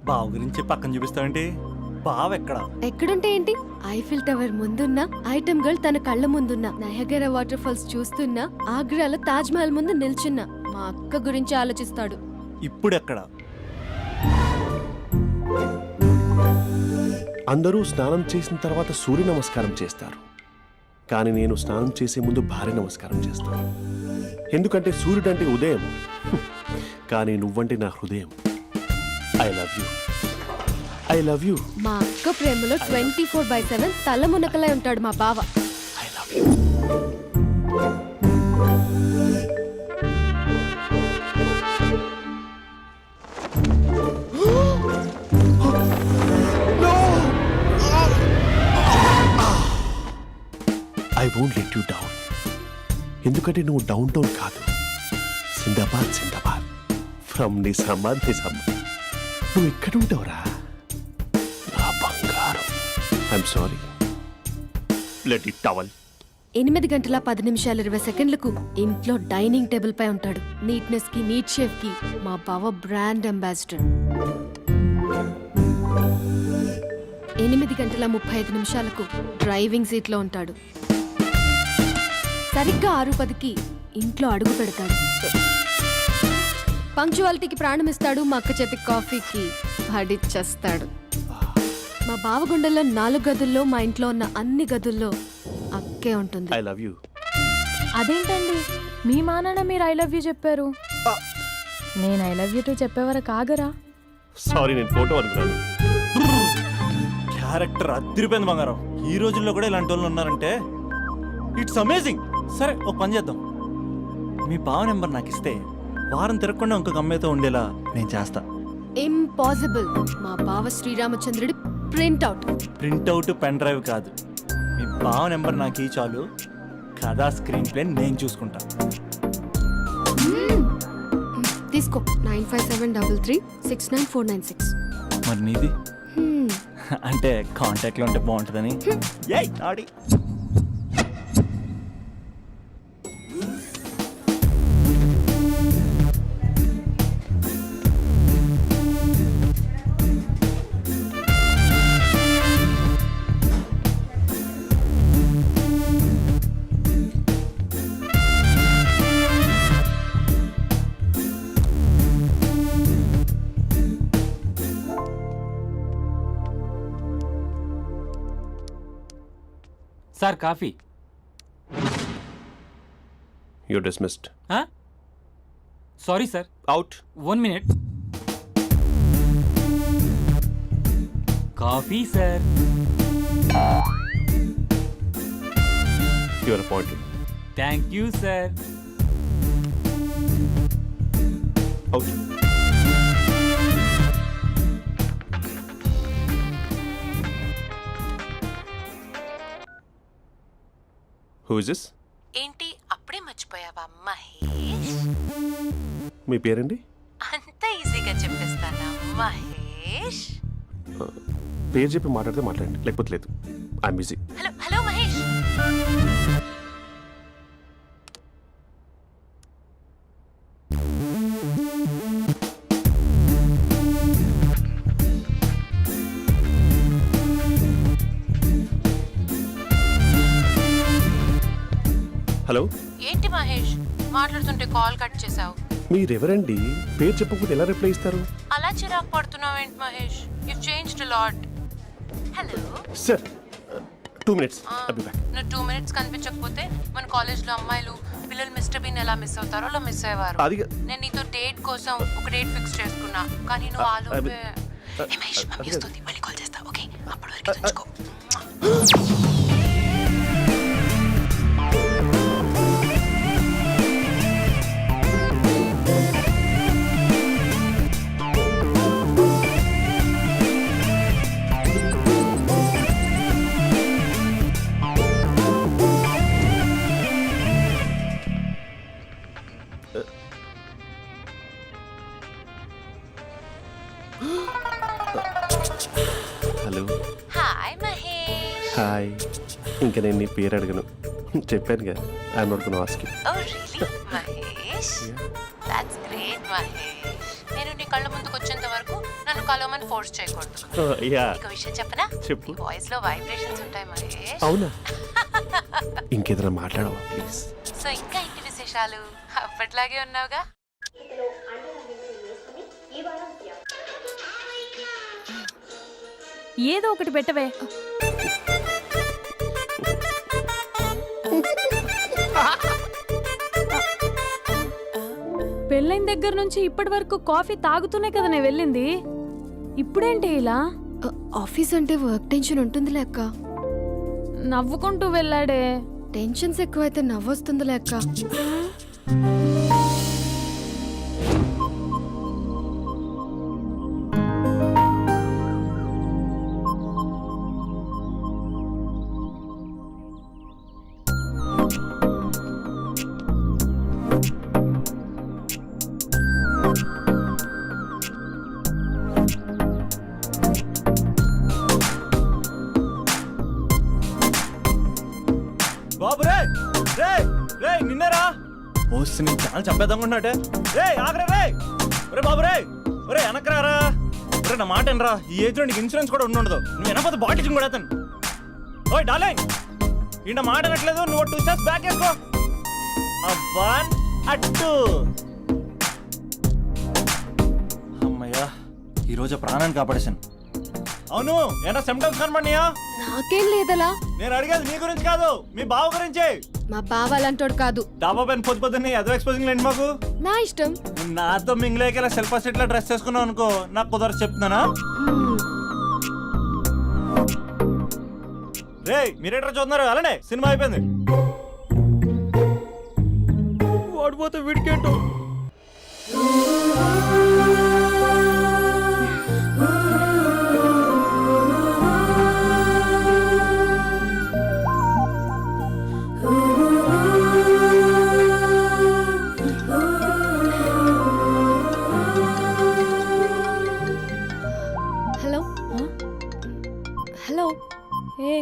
బావ గురించి పక్కన చూపిస్తావేంటి? బావ ఎక్కడుంటే ఏంటి? ఐఫిల్ టవర్ ముందున్న ఐటమ్ గర్ల్ తన కళ్ళ ముందున్న నయగరా వాటర్ ఫాల్స్ చూస్తున్నా ఆగ్రాలో తాజ్ మహల్ ముందు నిల్చున్నా మా అక్క గురించి ఆలోచిస్తాడు. ఇప్పుడెక్కడ? అందరూ స్నానం చేసిన తర్వాత సూర్య నమస్కారం చేస్తారు, కానీ నేను స్నానం చేసే ముందు భార్య నమస్కారం చేస్తాను. ఎందుకంటే సూర్యుడు అంటే ఉదయం, కానీ నువ్వంటే నా హృదయం. I love you, I love you. మా అక్క ప్రేమలో 24/7 తల మునకలై ఉంటాడు మా బావ. I love you. I won't let you down. ఎందుకంటే నువ్వు డౌన్ టౌన్ కాదు, జిందాబాద్ జిందాబాద్ ఫ్రమ్ నిజామాబాద్ నిజామాబాద్. నువ్వు ఎక్కడ ఉంటావురా నా బంగారం? I'm sorry, let it towel. 8 గంటల 10 నిమిషాలు 20 సెకండ్లకు ఇంట్లో డైనింగ్ టేబుల్ పై ఉంటాడు. నీట్నెస్ కి నీట్ షేఫ్ కి మా బావ బ్రాండ్ అంబాసిడర్. 8 గంటల 35 నిమిషాలకు డ్రైవింగ్ సీట్ లో ఉంటాడు. సరిగ్గా 6:10కి ఇంట్లో అడుగు పెడతాడు. పంక్చువాలిటీకి ప్రాణమిస్తాడు. మా అక్క చేతి కాఫీకి పడిచ్చేస్తాడు. మా బావ గుండెల్లో 4 గదుల్లో, మా ఇంట్లో ఉన్న అన్ని గదుల్లో అక్కే ఉంటుంది. I love you. అదేంటండి మీ మా నాన్న మీరు ఐ లవ్ యూ చెప్పారు, నేను ఐ లవ్ యూ టు చెప్పేవరకు ఆగరా? సారీ, నేను ఫోటో అనుకున్నాను. క్యారెక్టర్ అదిరిపోయింది బంగారం. ఈ రోజుల్లో కూడా ఇలాంటి వాళ్ళు ఉన్నారంటే ఇట్స్ అమేజింగ్. సరే, ఒక పని చేద్దాం. మీ బావ నెంబర్ నాకు ఇస్తే వారం తిరగకుండా ఇంకొక అమ్మాయితో ఉండేలా నేను చేస్తా. ఇంపాసిబుల్. మా బావ శ్రీరామచంద్రుడి ప్రింట్అవుట్. ప్రింట్అవుట్ పెన్ డ్రైవ్ కాదు, మీ బావ నెంబర్ నాకు ఈ చాలు. కథా స్క్రీన్ ప్లే నేను చూసుకుంటా. తీసుకో. 9573369496. మరి నీది? అంటే కాంటాక్ట్లో ఉంటే బాగుంటుందని. ఏయ్ ఆడి sir coffee. You're dismissed. Sorry sir. Out. 1 minute. Coffee sir. You are appointed. Thank you sir. Out. Who is this? ఏంటి అప్పుడే మర్చిపోయావా మహేష్? మీ పేరండి? అంత ఈజీగా చెప్పేస్తానా మహేష్? పేరు చెప్పి మాట్లాడితే మాట్లాడండి, లేకపోతే లేదు. I'm busy. Hello hello Mahesh. Hello. ఏంటి మహేష్ మాట్లాడుతుంటే కాల్ కట్ చేసావు? మీరెవరండి? పేరు చెప్పకపోతే ఎలా రిప్లై ఇస్తారు? అలా చిరాకు పడుతున్నావేంటి Mahesh? You changed a lot. Hello sir, 2 minutes. I'll be back. నువ్వు 2 minutes కనిపించకపోతే మన కాలేజ్లో అమ్మాయిలు పిల్లలు మిస్టర్ బీన్ ఎలా మిస్ అవుతారో అలా మిస్ అయ్యేవారు. నేను నీతో డేట్ కోసం ఒక డేట్ ఫిక్స్ చేసుకున్నా, కానీ నువ్వు ఆలోపే. మహేష్ మమ్మీ వస్తుంది, మళ్ళీ కాల్ చేస్తా. ఓకే, అప్పటి వరకు తెచ్చుకో. హలో. హాయ్ మహేష్. హాయ్. ఇంకా నేను నీ పేరు అడగను, చెప్పాను కదా I'm not gonna ask you. Oh really Mahesh, that's great Mahesh. నేను నీ కళ్ళ ముందుకు వచ్చేంత వరకు నన్ను కలవమని ఫోర్స్ చేయకూడదు. యా నీకు విషయం చెప్పనా? చెప్పు. వాయిస్ లో వైబ్రేషన్స్ ఉంటాయి మహేష్. అవునా? ఇంకేదైనా మాట్లాడవా ప్లీజ్? సో ఇంకా ఇంటి విశేషాలు అప్పట్లాగే ఉన్నావుగా? ఏదో ఒకటి పెట్టవే. పెళ్ళైన దగ్గర నుంచి ఇప్పటి వరకు కాఫీ తాగుతూనే కదా నేను వెళ్ళింది. ఇప్పుడేంటి ఇలా? ఆఫీస్ అంటే వర్క్ టెన్షన్ ఉంటుందిలే అక్క. నవ్వుకుంటూ వెళ్ళాడే. టెన్షన్స్ ఎక్కువైతే నవ్వొస్తుందిలే అక్క. బాబు రే రే రే నిన్నరా వస్తే నేను చాలా చంపేద్దామన్నాటే. రే ఆగరా రే. ఒరే బాబు రే, ఒరే వెనకరారా. ఒరే నా మాట వినరా, ఈ ఏజ్ లో నీకు ఇన్సూరెన్స్ కూడా ఉండదు. నువ్వు వెనకపోతే బాటిల్ కూడా అతను. ఓయ్ డార్లింగ్, ఈయన మాట అనట్లేదు. నువ్వు 2 స్టెప్స్ బ్యాక్ వేసుకో. అబ్బా అట్టు. అమ్మయ్యా, ఈరోజు ప్రాణాన్ని కాపాడేశాను. అవును, ఏనా సిమ్టమ్స్ కనబడినాయా? నాకేం లేదలా. నేను అడిగేది మీ గురించి కాదు, మీ బావ గురించి. మా బావ అలాంటోడు కాదు. డాబా పైన పొద్దు పొద్దున్నే ఎదో ఎక్స్పోజింగ్ లేండి మాకు. నా ఇష్టం. నువ్వు నాతో మింగిలేకెలా సెల్ఫ్ అసెట్ లా డ్రెస్ చేసుకున్నావు అనుకో, నాకు కుదరదు చెప్తున్నానా? రే మీరేట్రా చూస్తున్నారు? అలానే సినిమా అయిపోయింది. వాడిపోతే వీడికేంటో. Hello hello. ఏ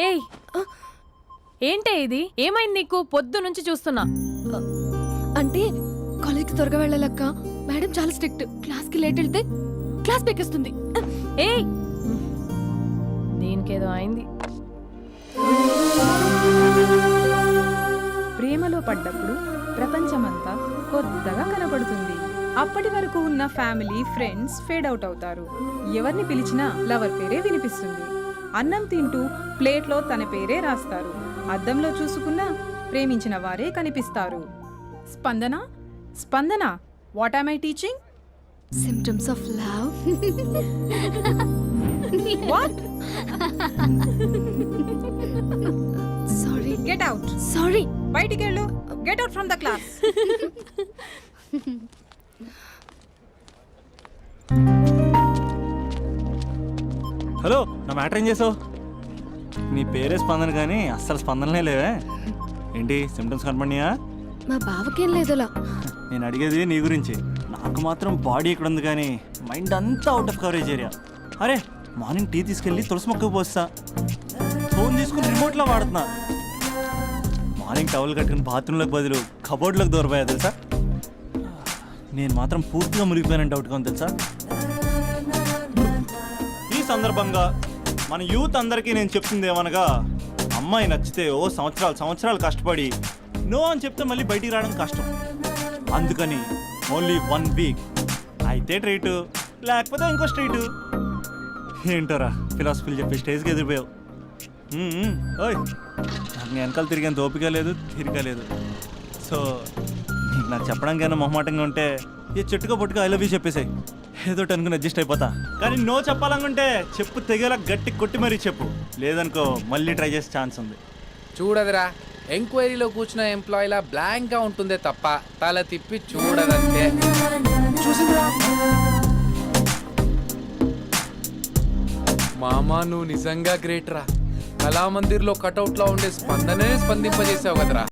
ఏయ్, ఏంటే ఇది? ఏమైంది నీకు? పొద్దు నుంచి చూస్తున్నా. అంటే కాలేజ్కి త్వరగా వెళ్ళాలక్క. మేడం చాలా స్ట్రిక్ట్. క్లాస్కి లేట్ వెళ్తే క్లాస్ పెక్కేస్తుంది. ఏయ్, దీనికేదో అయింది. ప్రేమలో పడ్డప్పుడు ప్రపంచమంతా కొత్తగా కనపడుతుంది. అప్పటి వరకు ఉన్న ఫ్యామిలీ ఫ్రెండ్స్ ఫేడ్ అవుట్ అవుతారు. ఎవరిని పిలిచినా లవర్ పేరే వినిపిస్తుంది. అన్నం తింటూ ప్లేట్లో తన పేరే రాస్తారు. అద్దంలో చూసుకున్నా ప్రేమించిన వారే కనిపిస్తారు. Spandana, Spandana, what am I teaching? Symptoms of love. What? Sorry. Get out. Sorry. బయటికి వెళ్ళు. Get out from the class. Hello, నా మ్యాటర్ ఏం చేసావు? నీ పేరే స్పందన కానీ అస్సలు స్పందనలే లేవే. ఏంటి సిమ్టమ్స్ కనపడినాయా? మా బావకేం లేదులా. నేను అడిగేది నీ గురించి. నాకు మాత్రం బాడీ ఇక్కడ ఉంది కానీ మైండ్ అంతా అవుట్ ఆఫ్ కవరేజ్ ఏరియా. అరే మార్నింగ్ టీ తీసుకెళ్ళి తులసి మొక్కకు పోస్తా. ఫోన్ తీసుకుని రిమోట్లో వాడుతున్నా. మార్నింగ్ టవల్ కట్టుకుని బాత్రూంలోకి బదులు కబోర్డ్లోకి దూరపోయా తెలుసా. నేను మాత్రం పూర్తిగా మునిగిపోయానని డౌట్గా ఉంది తెలుసా. ఈ సందర్భంగా మన యూత్ అందరికీ నేను చెప్తుంది ఏమనగా, అమ్మాయి నచ్చితే ఓ సంవత్సరాలు కష్టపడి నో అని చెప్తే మళ్ళీ బయటికి రావడం కష్టం. అందుకని ఓన్లీ 1 వీక్ అయితే ట్రీటు, లేకపోతే ఇంకో స్ట్రీటు. ఏంటోరా ఫిలాసఫీలు చెప్పి స్టేజ్కి ఎదిరిపోయావు. ఓయ్, నాకు నీ వెనకాల తిరిగేంత ఓపిక లేదు, తీరిక లేదు. సో నీకు నాకు చెప్పడానికైనా మొహమాటంగా ఉంటే ఏ చెట్టుగా పొట్టుగా ఐ లవ్ యూ చెప్పేసాయి. ఏదో అనుకుని అడ్జస్ట్ అయిపోతా. కానీ నో చెప్పాలనుకుంటే చెప్పు తెగేలా గట్టి కొట్టి మరీ చెప్పు. లేదనుకో మళ్ళీ ట్రై చేసే ఛాన్స్ ఉంది. చూడదురా, ఎంక్వైరీలో కూర్చున్న ఎంప్లాయీలా బ్లాంక్ గా ఉంటుందే తప్ప తల తిప్పి చూడదంతే. చూసిందిరా మామా, నువ్వు నిజంగా గ్రేట్ రా. కళామందిర్లో కటౌట్ లో ఉండే స్పందనే స్పందింపజేసావు కదరా.